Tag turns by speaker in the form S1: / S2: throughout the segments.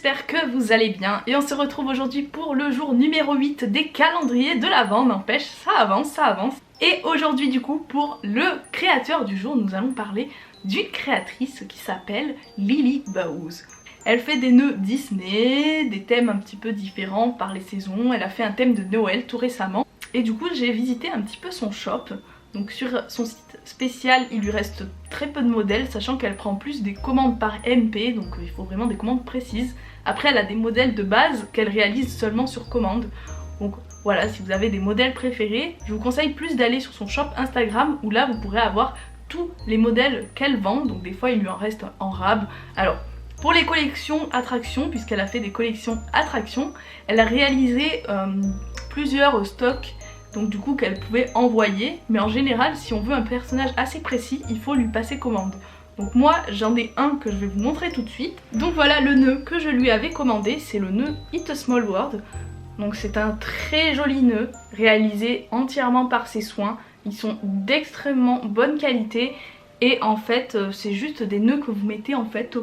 S1: j'espère que vous allez bien et on se retrouve aujourd'hui pour le jour numéro 8 des calendriers de l'Avent, n'empêche, ça avance. Et aujourd'hui du coup pour le créateur du jour, nous allons parler d'une créatrice qui s'appelle Lily Bowes. Elle fait des nœuds Disney, des thèmes un petit peu différents par les saisons, elle a fait un thème de Noël tout récemment et du coup j'ai visité un petit peu son shop. Donc sur son site spécial il lui reste très peu de modèles, sachant qu'elle prend plus des commandes par MP, donc il faut vraiment des commandes précises. Après elle a des modèles de base qu'elle réalise seulement sur commande. Donc voilà, si vous avez des modèles préférés, je vous conseille plus d'aller sur son shop Instagram où là vous pourrez avoir tous les modèles qu'elle vend. Donc des fois il lui en reste en rab. Alors pour les collections attractions, puisqu'elle a fait des collections attractions, elle a réalisé plusieurs stocks, donc du coup qu'elle pouvait envoyer, mais en général si on veut un personnage assez précis il faut lui passer commande. Donc moi j'en ai un que je vais vous montrer tout de suite. Donc voilà le nœud que je lui avais commandé, c'est le nœud It's a Small World. Donc c'est un très joli nœud réalisé entièrement par ses soins, ils sont d'extrêmement bonne qualité et en fait c'est juste des nœuds que vous mettez en fait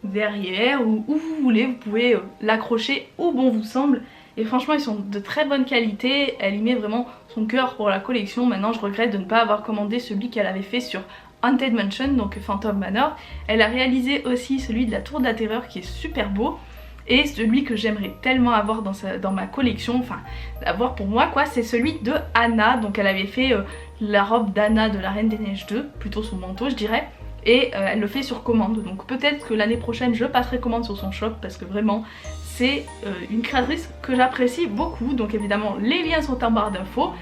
S1: derrière ou où vous voulez, vous pouvez l'accrocher où bon vous semble. Et franchement ils sont de très bonne qualité, elle y met vraiment son cœur pour la collection. Maintenant je regrette de ne pas avoir commandé celui qu'elle avait fait sur Haunted Mansion, donc Phantom Manor. Elle a réalisé aussi celui de la Tour de la Terreur qui est super beau. Et celui que j'aimerais tellement avoir dans ma collection, enfin avoir pour moi quoi, c'est celui de Anna. Donc elle avait fait la robe d'Anna de la Reine des Neiges 2, plutôt son manteau je dirais. Et elle le fait sur commande, donc peut-être que l'année prochaine je passerai commande sur son shop parce que vraiment c'est une créatrice que j'apprécie beaucoup. Donc évidemment les liens sont en barre d'infos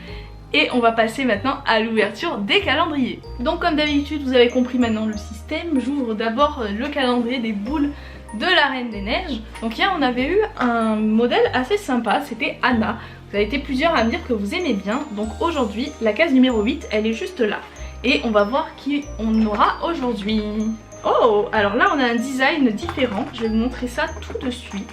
S1: et on va passer maintenant à l'ouverture des calendriers. Donc comme d'habitude vous avez compris maintenant le système, j'ouvre d'abord le calendrier des boules de la Reine des Neiges. Donc hier on avait eu un modèle assez sympa, c'était Anna. Vous avez été plusieurs à me dire que vous aimez bien, donc aujourd'hui la case numéro 8 elle est juste là. Et on va voir qui on aura aujourd'hui. Oh, alors là on a un design différent, je vais vous montrer ça tout de suite,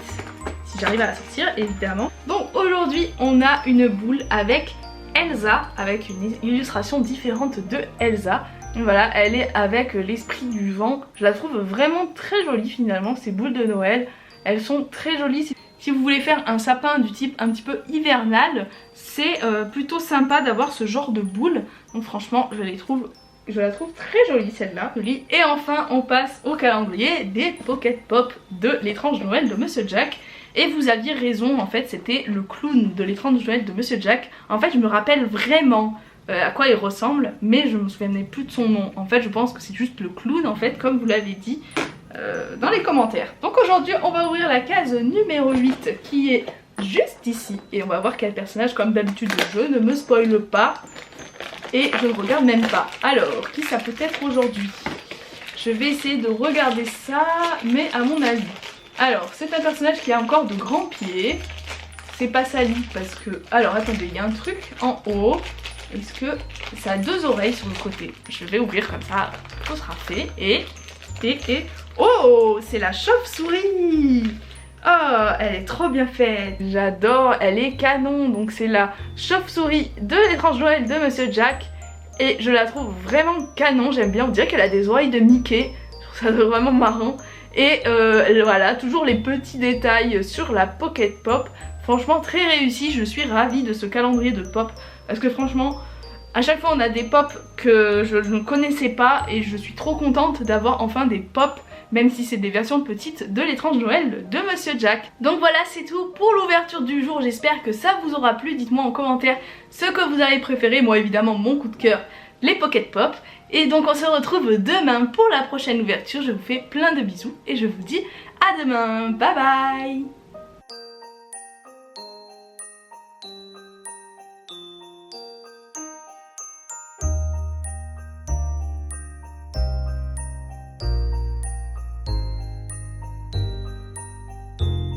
S1: si j'arrive à la sortir évidemment. Donc aujourd'hui on a une boule avec Elsa, avec une illustration différente de Elsa. Et voilà, elle est avec l'esprit du vent, je la trouve vraiment très jolie finalement, ces boules de Noël. Elles sont très jolies. Si vous voulez faire un sapin du type un petit peu hivernal, c'est plutôt sympa d'avoir ce genre de boules. Donc franchement, je la trouve très jolie celle-là. Et enfin, on passe au calendrier des Pocket Pop de l'étrange Noël de Monsieur Jack. Et vous aviez raison, en fait, c'était le clown de l'étrange Noël de Monsieur Jack. En fait, je me rappelle vraiment à quoi il ressemble, mais je me souvenais plus de son nom. En fait, je pense que c'est juste le clown, en fait, comme vous l'avez dit dans les commentaires. Donc aujourd'hui on va ouvrir la case numéro 8 qui est juste ici et on va voir quel personnage. Comme d'habitude je ne me spoile pas et je ne regarde même pas. Alors qui ça peut être aujourd'hui? Je vais essayer de regarder ça, mais à mon avis, alors c'est un personnage qui a encore de grands pieds. C'est pas sali parce que, alors attendez, il y a un truc en haut. Est-ce que ça a deux oreilles sur le côté? Je vais ouvrir comme ça, tout sera fait. Et oh, c'est la chauve-souris. Oh, elle est trop bien faite. J'adore, elle est canon. Donc c'est la chauve-souris de l'étrange Noël de Monsieur Jack. Et je la trouve vraiment canon, j'aime bien. On dirait qu'elle a des oreilles de Mickey. Je trouve ça vraiment marrant. Et voilà, toujours les petits détails sur la Pocket Pop. Franchement très réussi, je suis ravie de ce calendrier de pop. Parce que franchement, à chaque fois on a des pops que je ne connaissais pas et je suis trop contente d'avoir enfin des pops, même si c'est des versions petites de l'étrange Noël de Monsieur Jack. Donc voilà, c'est tout pour l'ouverture du jour, j'espère que ça vous aura plu. Dites-moi en commentaire ce que vous avez préféré. Moi évidemment mon coup de cœur, les Pocket Pop. Et donc on se retrouve demain pour la prochaine ouverture. Je vous fais plein de bisous et je vous dis à demain, bye bye.